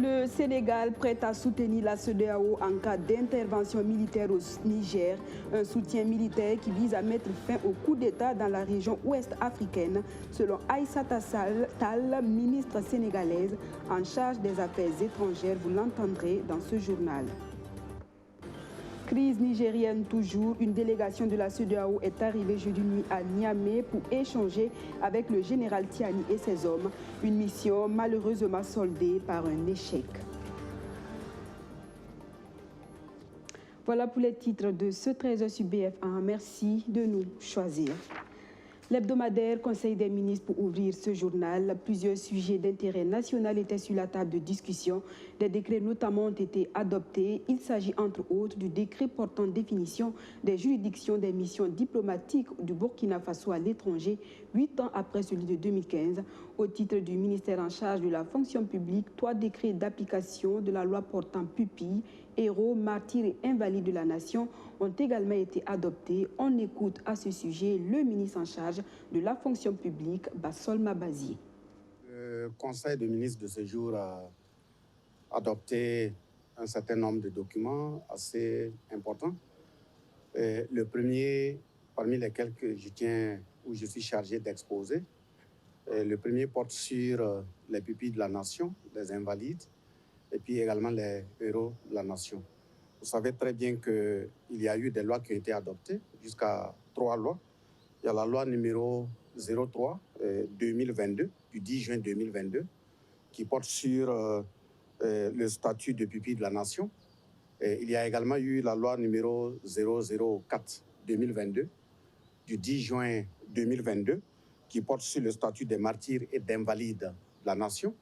Le Sénégal prêt à soutenir la CEDEAO en cas d'intervention militaire au Niger, un soutien militaire qui vise à mettre fin au coup d'État dans la région ouest africaine, selon Aïssata Tall, ministre sénégalaise en charge des affaires étrangères. Vous l'entendrez dans ce journal. Crise nigérienne toujours, une délégation de la CEDEAO est arrivée jeudi nuit à Niamey pour échanger avec le général Tiani et ses hommes. Une mission malheureusement soldée par un échec. Voilà pour les titres de ce 13h sur BF1. Merci de nous choisir. L'hebdomadaire Conseil des ministres pour ouvrir ce journal. Plusieurs sujets d'intérêt national étaient sur la table de discussion. Des décrets notamment ont été adoptés. Il s'agit entre autres du décret portant définition des juridictions des missions diplomatiques du Burkina Faso à l'étranger, 8 ans après celui de 2015. Au titre du ministère en charge de la fonction publique, 3 décrets d'application de la loi portant pupilles, héros, martyrs et invalides de la nation ont également été adoptés. On écoute à ce sujet le ministre en charge de la fonction publique, Bassol Mabazi. Le Conseil des ministres de ce jour a adopté un certain nombre de documents assez importants. Le premier, parmi lesquels je suis chargé d'exposer, le premier porte sur les pupilles de la nation, les invalides, et puis également les héros de la nation. Vous savez très bien qu'il y a eu des lois qui ont été adoptées, jusqu'à 3 lois. Il y a la loi numéro 03-2022, du 10 juin 2022, qui porte sur le statut de pupille de la nation. Il y a également eu la loi numéro 004-2022, du 10 juin 2022, qui porte sur le statut des martyrs et d'invalides de la nation.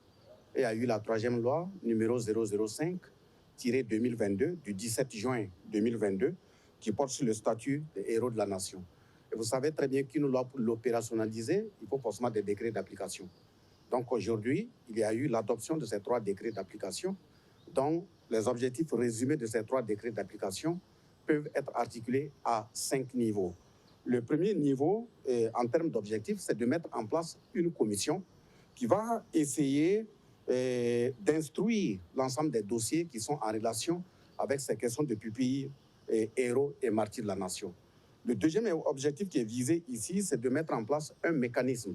Et il y a eu la 3e loi numéro 005-2022, du 17 juin 2022, qui porte sur le statut des héros de la nation. Et vous savez très bien qu'une loi, pour l'opérationnaliser, il faut forcément des décrets d'application. Donc aujourd'hui, il y a eu l'adoption de ces 3 décrets d'application, dont les objectifs résumés de ces 3 décrets d'application peuvent être articulés à 5 niveaux. Le premier niveau, en termes d'objectifs, c'est de mettre en place une commission qui va essayer d'instruire l'ensemble des dossiers qui sont en relation avec ces questions de pupilles, héros et martyrs de la nation. Le deuxième objectif qui est visé ici, c'est de mettre en place un mécanisme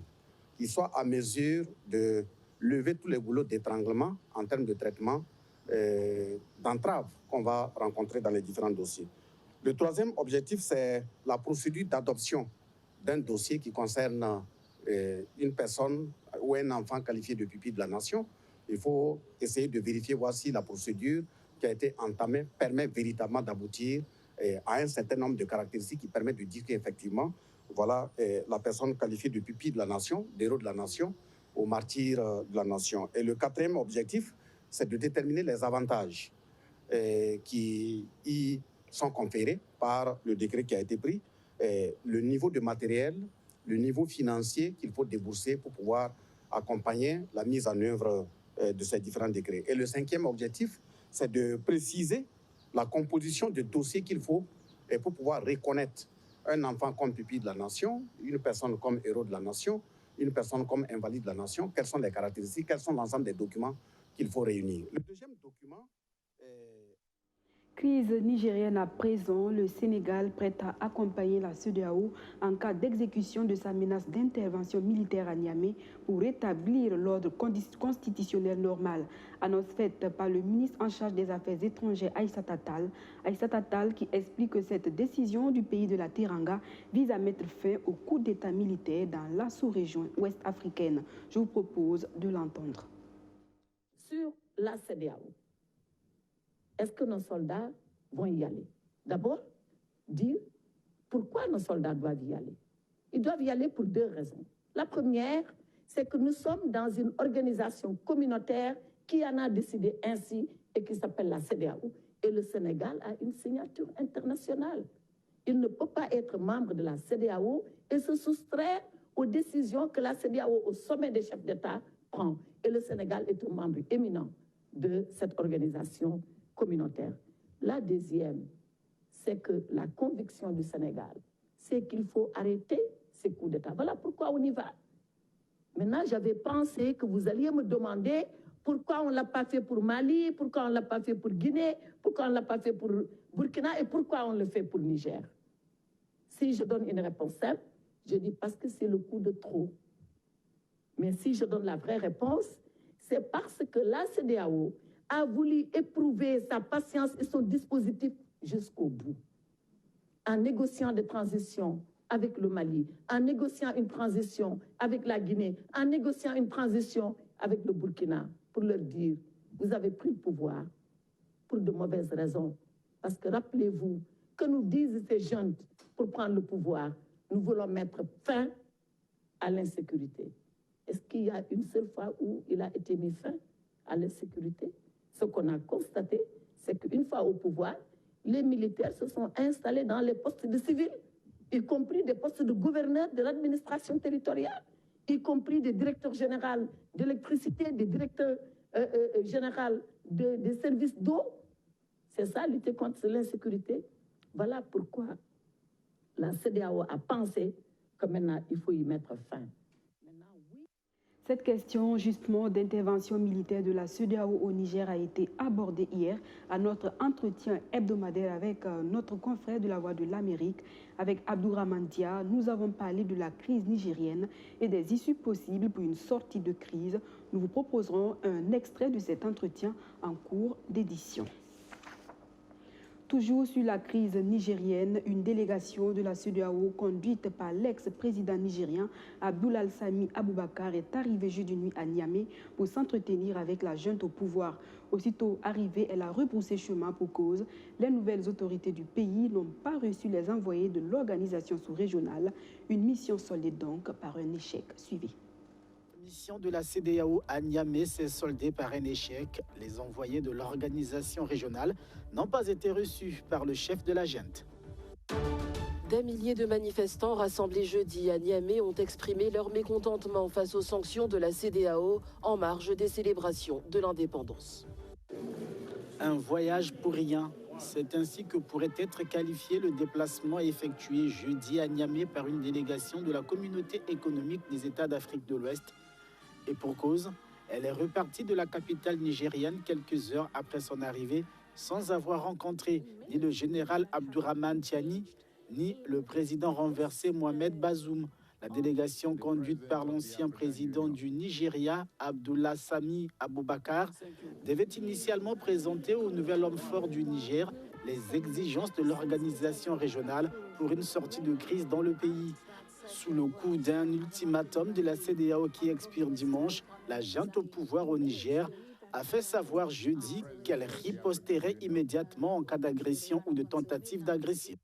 qui soit à mesure de lever tous les boulots d'étranglement en termes de traitement d'entrave qu'on va rencontrer dans les différents dossiers. Le troisième objectif, c'est la procédure d'adoption d'un dossier qui concerne une personne ou un enfant qualifié de pupille de la nation. Il faut essayer de vérifier, voir si la procédure qui a été entamée permet véritablement d'aboutir à un certain nombre de caractéristiques qui permettent de dire qu'effectivement, voilà, la personne qualifiée de pupille de la nation, d'héros de la nation, au martyr de la nation. Et le 4e objectif, c'est de déterminer les avantages qui y sont conférés par le décret qui a été pris, le niveau de matériel, le niveau financier qu'il faut débourser pour pouvoir accompagner la mise en œuvre de ces différents décrets. Et le 5e objectif, c'est de préciser la composition de dossiers qu'il faut pour pouvoir reconnaître un enfant comme pupille de la nation, une personne comme héros de la nation, une personne comme invalide de la nation. Quelles sont les caractéristiques, quels sont l'ensemble des documents qu'il faut réunir. Le deuxième document Crise nigérienne à présent, le Sénégal prêt à accompagner la CEDEAO en cas d'exécution de sa menace d'intervention militaire à Niamey pour rétablir l'ordre constitutionnel normal. Annonce faite par le ministre en charge des Affaires étrangères Aïssata Tall. Aïssata Tall qui explique que cette décision du pays de la Teranga vise à mettre fin au coup d'État militaire dans la sous-région ouest africaine. Je vous propose de l'entendre. Sur la CEDEAO, est-ce que nos soldats vont y aller? D'abord, dire pourquoi nos soldats doivent y aller. Ils doivent y aller pour 2 raisons. La première, c'est que nous sommes dans une organisation communautaire qui en a décidé ainsi et qui s'appelle la CEDEAO. Et le Sénégal a une signature internationale. Il ne peut pas être membre de la CEDEAO et se soustraire aux décisions que la CEDEAO, au sommet des chefs d'État, prend. Et le Sénégal est un membre éminent de cette organisation communautaire. La deuxième, c'est que la conviction du Sénégal, c'est qu'il faut arrêter ces coups d'État. Voilà pourquoi on y va. Maintenant, j'avais pensé que vous alliez me demander pourquoi on ne l'a pas fait pour Mali, pourquoi on ne l'a pas fait pour Guinée, pourquoi on ne l'a pas fait pour Burkina et pourquoi on le fait pour Niger. Si je donne une réponse simple, je dis parce que c'est le coup de trop. Mais si je donne la vraie réponse, c'est parce que la CEDEAO a voulu éprouver sa patience et son dispositif jusqu'au bout. En négociant des transitions avec le Mali, en négociant une transition avec la Guinée, en négociant une transition avec le Burkina, pour leur dire, vous avez pris le pouvoir pour de mauvaises raisons. Parce que rappelez-vous, que nous disent ces jeunes pour prendre le pouvoir, nous voulons mettre fin à l'insécurité. Est-ce qu'il y a une seule fois où il a été mis fin à l'insécurité? Ce qu'on a constaté, c'est qu'une fois au pouvoir, les militaires se sont installés dans les postes de civils, y compris des postes de gouverneur de l'administration territoriale, y compris des directeurs généraux d'électricité, des directeurs généraux des services d'eau. C'est ça, lutter contre l'insécurité. Voilà pourquoi la CEDEAO a pensé que maintenant, il faut y mettre fin. Cette question, justement, d'intervention militaire de la CEDEAO au Niger a été abordée hier à notre entretien hebdomadaire avec notre confrère de la Voix de l'Amérique, avec Abdourahmane Dia. Nous avons parlé de la crise nigérienne et des issues possibles pour une sortie de crise. Nous vous proposerons un extrait de cet entretien en cours d'édition. Toujours sur la crise nigérienne, une délégation de la CEDEAO conduite par l'ex-président nigérien Abdoulaye Sami Aboubakar est arrivée jeudi nuit à Niamey pour s'entretenir avec la junte au pouvoir. Aussitôt arrivée, elle a rebroussé chemin pour cause. Les nouvelles autorités du pays n'ont pas reçu les envoyés de l'organisation sous-régionale. Une mission soldée donc par un échec suivi. La mission de la CEDEAO à Niamey s'est soldée par un échec. Les envoyés de l'organisation régionale n'ont pas été reçus par le chef de la junte. Des milliers de manifestants rassemblés jeudi à Niamey ont exprimé leur mécontentement face aux sanctions de la CEDEAO en marge des célébrations de l'indépendance. Un voyage pour rien. C'est ainsi que pourrait être qualifié le déplacement effectué jeudi à Niamey par une délégation de la Communauté économique des États d'Afrique de l'Ouest. Et pour cause, elle est repartie de la capitale nigérienne quelques heures après son arrivée sans avoir rencontré ni le général Abdourahmane Tiani, ni le président renversé Mohamed Bazoum. La délégation conduite par l'ancien président du Nigeria, Abdoulaye Sami Aboubakar, devait initialement présenter au nouvel homme fort du Niger les exigences de l'organisation régionale pour une sortie de crise dans le pays. Sous le coup d'un ultimatum de la CEDEAO qui expire dimanche, la junte au pouvoir au Niger a fait savoir jeudi qu'elle riposterait immédiatement en cas d'agression ou de tentative d'agression.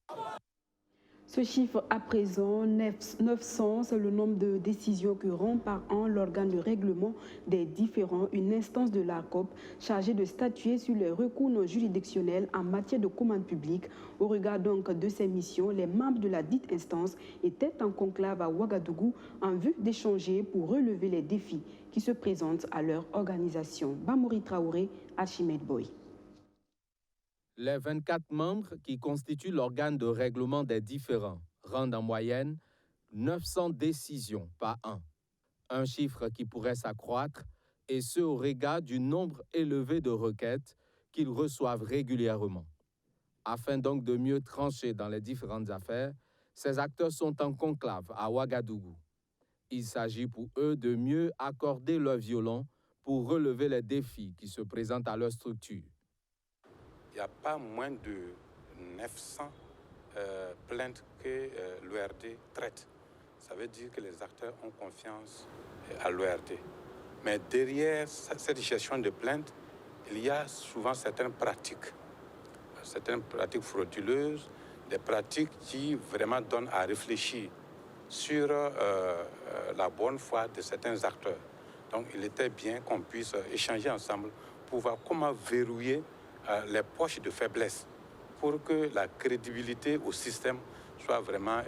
Ce chiffre à présent, 900, c'est le nombre de décisions que rend par an l'organe de règlement des différends, une instance de l'ARCOP chargée de statuer sur les recours non juridictionnels en matière de commande publique. Au regard donc de ces missions, les membres de la dite instance étaient en conclave à Ouagadougou en vue d'échanger pour relever les défis qui se présentent à leur organisation. Bamouri Traoré, Archimède Boy. Les 24 membres qui constituent l'organe de règlement des différends rendent en moyenne 900 décisions par an. Un chiffre qui pourrait s'accroître, et ce au regard du nombre élevé de requêtes qu'ils reçoivent régulièrement. Afin donc de mieux trancher dans les différentes affaires, ces acteurs sont en conclave à Ouagadougou. Il s'agit pour eux de mieux accorder leur violon pour relever les défis qui se présentent à leur structure. Il n'y a pas moins de 900 plaintes que l'ORD traite. Ça veut dire que les acteurs ont confiance à l'ORD. Mais derrière cette gestion de plaintes, il y a souvent certaines pratiques frauduleuses, des pratiques qui vraiment donnent à réfléchir sur la bonne foi de certains acteurs. Donc il était bien qu'on puisse échanger ensemble pour voir comment verrouiller les poches de faiblesse pour que la crédibilité au système soit vraiment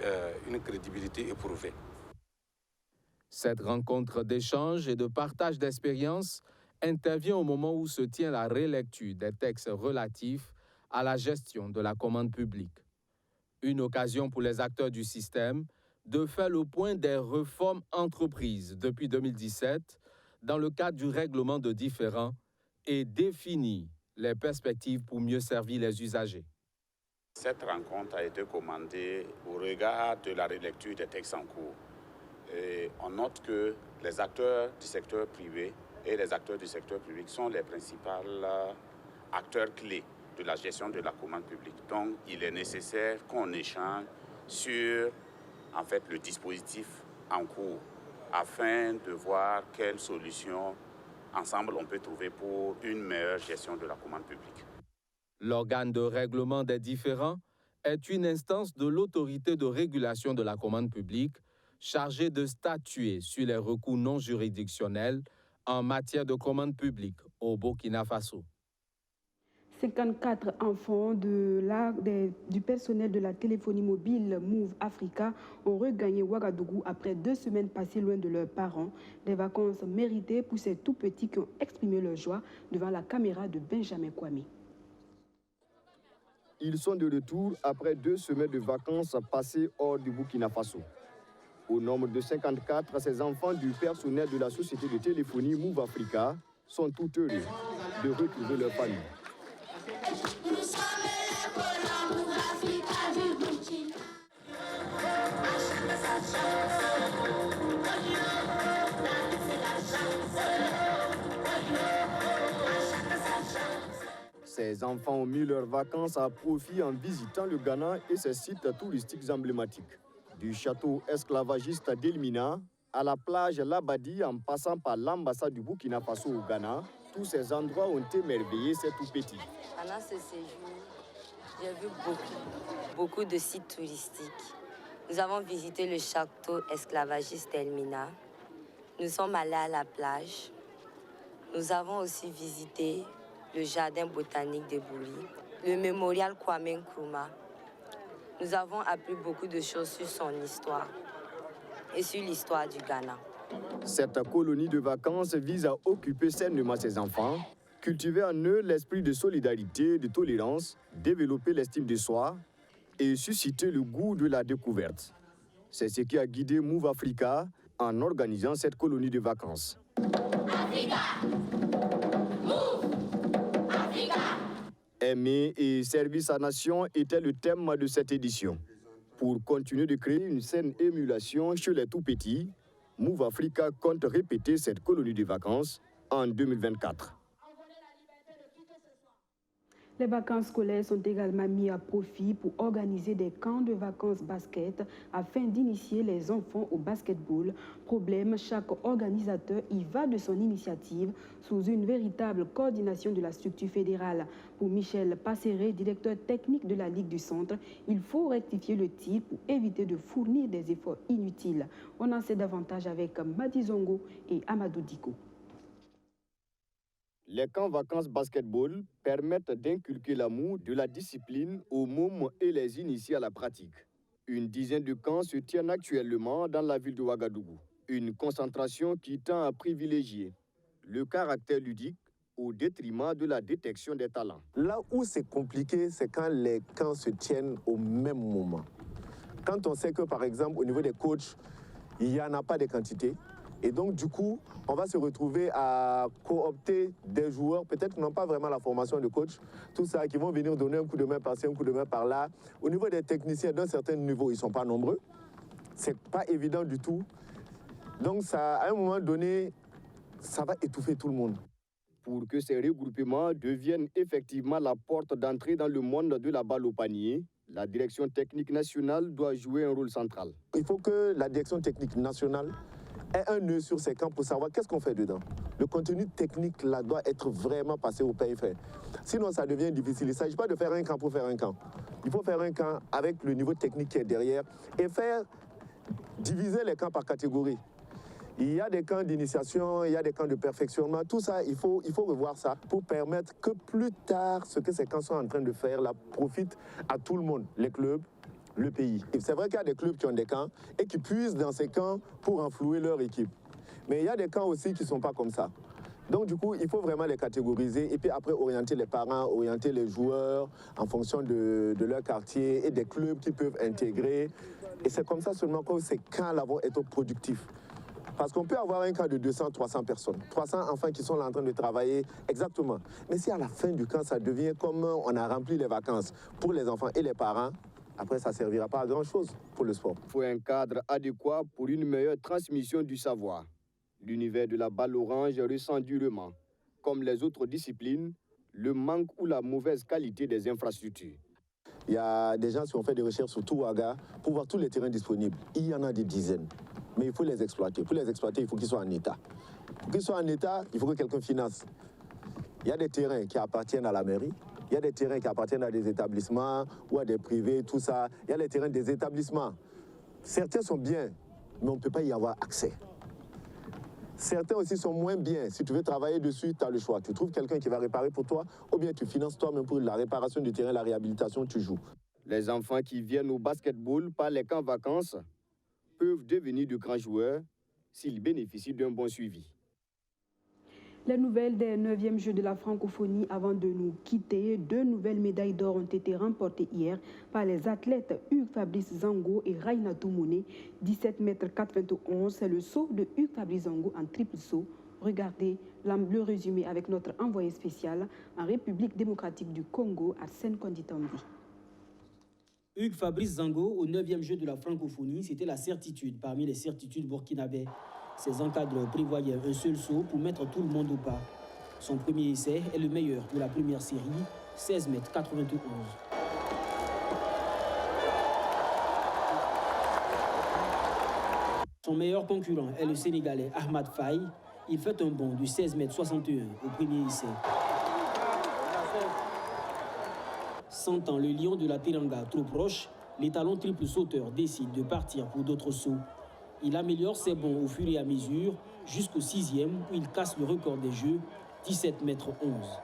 une crédibilité éprouvée. Cette rencontre d'échange et de partage d'expériences intervient au moment où se tient la relecture des textes relatifs à la gestion de la commande publique. Une occasion pour les acteurs du système de faire le point des réformes entreprises depuis 2017 dans le cadre du règlement de différends et définir les perspectives pour mieux servir les usagers. Cette rencontre a été commandée au regard de la relecture des textes en cours. Et on note que les acteurs du secteur privé et les acteurs du secteur public sont les principaux acteurs clés de la gestion de la commande publique. Donc, il est nécessaire qu'on échange sur le dispositif en cours afin de voir quelles solutions ensemble on peut trouver pour une meilleure gestion de la commande publique. L'organe de règlement des différends est une instance de l'autorité de régulation de la commande publique chargée de statuer sur les recours non juridictionnels en matière de commande publique au Burkina Faso. 54 enfants du personnel de la téléphonie mobile Move Africa ont regagné Ouagadougou après 2 semaines passées loin de leurs parents. Des vacances méritées pour ces tout-petits qui ont exprimé leur joie devant la caméra de Benjamin Kwame. Ils sont de retour après 2 semaines de vacances passées hors du Burkina Faso. Au nombre de 54, ces enfants du personnel de la société de téléphonie Move Africa sont tout heureux de retrouver leur famille. Ces enfants ont mis leurs vacances à profit en visitant le Ghana et ses sites touristiques emblématiques. Du château esclavagiste d'Elmina à la plage Labadi en passant par l'ambassade du Burkina Faso au Ghana, tous ces endroits ont émerveillé ces tout-petits. Pendant ce séjour, j'ai vu beaucoup de sites touristiques. Nous avons visité le château esclavagiste d'Elmina. Nous sommes allés à la plage. Nous avons aussi visité le jardin botanique de Bouli, le mémorial Kwame Nkrumah. Nous avons appris beaucoup de choses sur son histoire et sur l'histoire du Ghana. Cette colonie de vacances vise à occuper sainement ses enfants, cultiver en eux l'esprit de solidarité, de tolérance, développer l'estime de soi et susciter le goût de la découverte. C'est ce qui a guidé Move Africa en organisant cette colonie de vacances. Africa! Move! Africa! Aimer et servir sa nation était le thème de cette édition. Pour continuer de créer une saine émulation chez les tout-petits, Move Africa compte répéter cette colonie de vacances en 2024. Les vacances scolaires sont également mis à profit pour organiser des camps de vacances basket afin d'initier les enfants au basketball. Problème, chaque organisateur y va de son initiative sous une véritable coordination de la structure fédérale. Pour Michel Passeré, directeur technique de la Ligue du Centre, il faut rectifier le tir pour éviter de fournir des efforts inutiles. On en sait davantage avec Madi Zongo et Amadou Diko. Les camps vacances basketball permettent d'inculquer l'amour de la discipline aux mômes et les initier à la pratique. Une dizaine de camps se tiennent actuellement dans la ville de Ouagadougou. Une concentration qui tend à privilégier le caractère ludique au détriment de la détection des talents. Là où c'est compliqué, c'est quand les camps se tiennent au même moment. Quand on sait que, par exemple, au niveau des coachs, il n'y en a pas de quantité. Et donc, du coup, on va se retrouver à coopter des joueurs, peut-être qui n'ont pas vraiment la formation de coach, tout ça, qui vont venir donner un coup de main par-ci, un coup de main par-là. Au niveau des techniciens, d'un certain niveau, ils ne sont pas nombreux. Ce n'est pas évident du tout. Donc, ça, à un moment donné, ça va étouffer tout le monde. Pour que ces regroupements deviennent effectivement la porte d'entrée dans le monde de la balle au panier, la direction technique nationale doit jouer un rôle central. Il faut que la direction technique nationale ait un nœud sur ces camps pour savoir qu'est-ce qu'on fait dedans. Le contenu technique là doit être vraiment passé au périphérique. Sinon, ça devient difficile. Il ne s'agit pas de faire un camp pour faire un camp. Il faut faire un camp avec le niveau technique qui est derrière et diviser les camps par catégorie. Il y a des camps d'initiation, il y a des camps de perfectionnement. Tout ça, il faut revoir ça pour permettre que plus tard, ce que ces camps sont en train de faire là, profite à tout le monde, les clubs, le pays. C'est vrai qu'il y a des clubs qui ont des camps et qui puisent dans ces camps pour enflouer leur équipe. Mais il y a des camps aussi qui ne sont pas comme ça. Donc du coup, il faut vraiment les catégoriser et puis après orienter les parents, orienter les joueurs en fonction de leur quartier et des clubs qu'ils peuvent intégrer. Et c'est comme ça seulement que ces camps-là vont être productifs. Parce qu'on peut avoir un camp de 200, 300 personnes, 300 enfants qui sont là en train de travailler, exactement. Mais si à la fin du camp, ça devient comme on a rempli les vacances pour les enfants et les parents, après ça ne servira pas à grand-chose pour le sport. Il faut un cadre adéquat pour une meilleure transmission du savoir. L'univers de la balle orange ressent durement, comme les autres disciplines, le manque ou la mauvaise qualité des infrastructures. Il y a des gens qui ont fait des recherches sur tout Ouaga pour voir tous les terrains disponibles. Il y en a des dizaines. Mais il faut les exploiter. Pour les exploiter, il faut qu'ils soient en état. Pour qu'ils soient en état, il faut que quelqu'un finance. Il y a des terrains qui appartiennent à la mairie. Il y a des terrains qui appartiennent à des établissements ou à des privés, tout ça. Il y a les terrains des établissements. Certains sont bien, mais on ne peut pas y avoir accès. Certains aussi sont moins bien. Si tu veux travailler dessus, tu as le choix. Tu trouves quelqu'un qui va réparer pour toi ou bien tu finances toi-même pour la réparation du terrain, la réhabilitation, tu joues. Les enfants qui viennent au basketball par les camps vacances peuvent devenir de grands joueurs s'ils bénéficient d'un bon suivi. Les nouvelles des 9e Jeux de la francophonie avant de nous quitter. 2 nouvelles médailles d'or ont été remportées hier par les athlètes Hugues Fabrice Zango et Rainatou Mone. 17 mètres 4,21, c'est le saut de Hugues Fabrice Zango en triple saut. Regardez le résumé avec notre envoyé spécial en République démocratique du Congo, Arsène Konditambi. Hugues Fabrice Zango au 9e Jeu de la francophonie, c'était la certitude parmi les certitudes burkinabais. Ses encadreurs prévoyaient un seul saut pour mettre tout le monde au pas. Son premier essai est le meilleur de la première série, 16 mètres 91. Son meilleur concurrent est le Sénégalais Ahmad Faye. Il fait un bond du 16 mètres 61 au premier essai. Sentant le lion de la Teranga trop proche, l'étalon triple sauteur décide de partir pour d'autres sauts. Il améliore ses bonds au fur et à mesure, jusqu'au 6e, où il casse le record des Jeux, 17 mètres 11.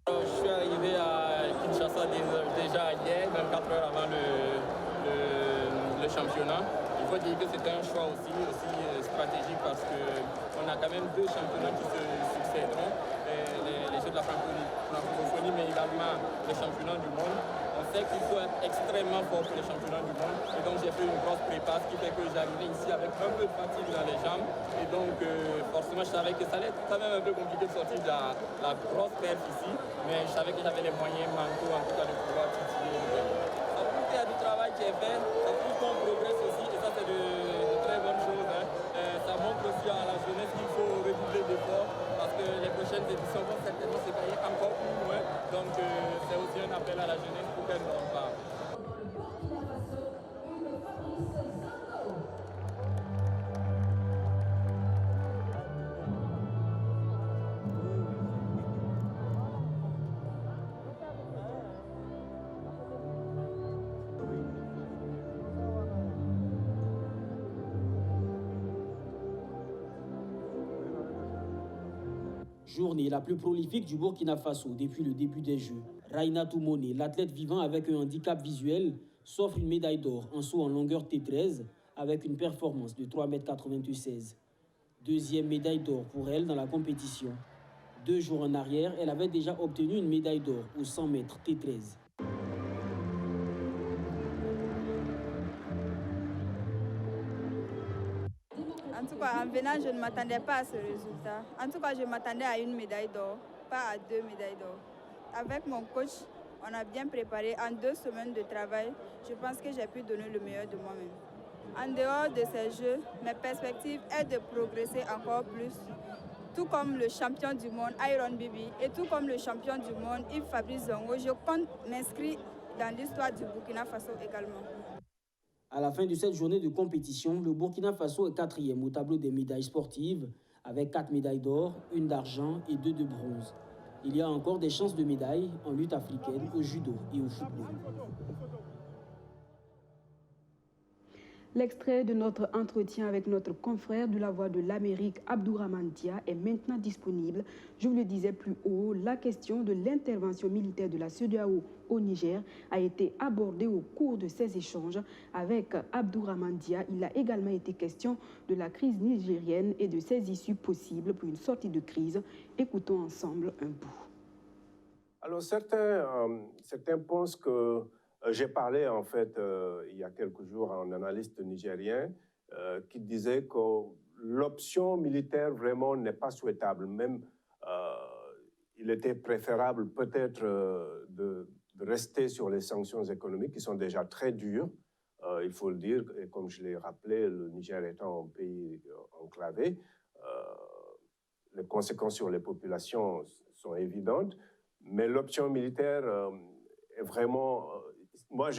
Je suis arrivé à Kinshasa déjà hier, 24 heures avant le championnat. Il faut dire que c'était un choix aussi stratégique parce qu'on a quand même 2 championnats qui se succéderont, les Jeux de la francophonie, mais également les championnats du monde. On sait qu'il faut être extrêmement fort pour les championnats du monde. Et donc j'ai fait une grosse prépa, ce qui fait que j'arrivais ici avec un peu de fatigue dans les jambes. Et donc forcément je savais que ça allait être quand même un peu compliqué de sortir de la grosse perf ici. Mais je savais que j'avais les moyens mentaux en tout cas de pouvoir titiller le pays. Ça prouve qu'il y a du travail qui est fait, ça prouve qu'on progresse aussi. Et ça c'est de très bonnes choses. Hein. Ça montre aussi à la jeunesse qu'il faut redoubler d'efforts. Parce que les prochaines éditions vont certainement se payer encore plus loin. Donc c'est aussi un appel à la jeunesse pour qu'elle ne dorme pas. Journée la plus prolifique du Burkina Faso depuis le début des Jeux. Rainatou Mone, l'athlète vivant avec un handicap visuel, s'offre une médaille d'or en saut en longueur T13 avec une performance de 3,96 m. Deuxième médaille d'or pour elle dans la compétition. 2 jours en arrière, elle avait déjà obtenu une médaille d'or aux 100 mètres T13. En tout cas, en venant, je ne m'attendais pas à ce résultat. En tout cas, je m'attendais à une médaille d'or, pas à 2 médailles d'or. Avec mon coach, on a bien préparé. En 2 semaines de travail, je pense que j'ai pu donner le meilleur de moi-même. En dehors de ces Jeux, mes perspectives est de progresser encore plus. Tout comme le champion du monde, Iron Bibi, et tout comme le champion du monde, Hugues Fabrice Zango, je compte m'inscrire dans l'histoire du Burkina Faso également. À la fin de cette journée de compétition, le Burkina Faso est 4e au tableau des médailles sportives, avec 4 médailles d'or, 1 d'argent et 2 de bronze. Il y a encore des chances de médailles en lutte africaine, au judo et au football. L'extrait de notre entretien avec notre confrère de la Voix de l'Amérique, Abdourahmane Dia, est maintenant disponible. Je vous le disais plus haut, la question de l'intervention militaire de la CEDEAO au Niger a été abordée au cours de ces échanges. Avec Abdourahmane Dia, il a également été question de la crise nigérienne et de ses issues possibles pour une sortie de crise. Écoutons ensemble un bout. Alors certains pensent que j'ai parlé en fait il y a quelques jours à un analyste nigérien qui disait que l'option militaire vraiment n'est pas souhaitable. Même il était préférable peut-être de rester sur les sanctions économiques qui sont déjà très dures, il faut le dire, et comme je l'ai rappelé, le Niger étant un pays enclavé, les conséquences sur les populations sont évidentes, mais l'option militaire est vraiment... moi,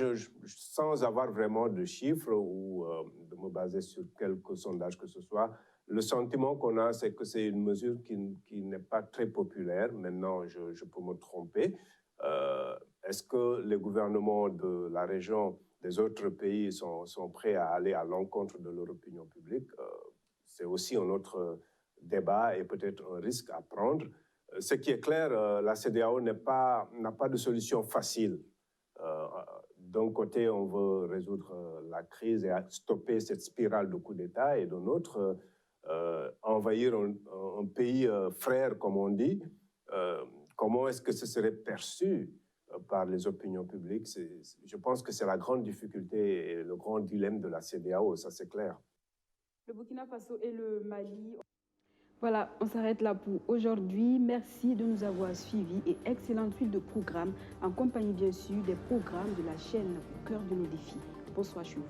sans avoir vraiment de chiffres ou de me baser sur quelques sondages que ce soit, le sentiment qu'on a, c'est que c'est une mesure qui n'est pas très populaire. Maintenant, je peux me tromper. Est-ce que les gouvernements de la région, des autres pays sont prêts à aller à l'encontre de leur opinion publique? C'est aussi un autre débat et peut-être un risque à prendre. Ce qui est clair, la CEDEAO n'a pas de solution facile. D'un côté, on veut résoudre la crise et stopper cette spirale de coups d'État, et de l'autre, envahir un pays frère, comme on dit. Comment est-ce que ce serait perçu par les opinions publiques? Je pense que c'est la grande difficulté et le grand dilemme de la CEDEAO, ça c'est clair. Le Burkina Faso et le Mali... Voilà, on s'arrête là pour aujourd'hui. Merci de nous avoir suivis et excellente suite de programmes en compagnie bien sûr des programmes de la chaîne Au cœur de nos défis. Bonsoir, Chouf.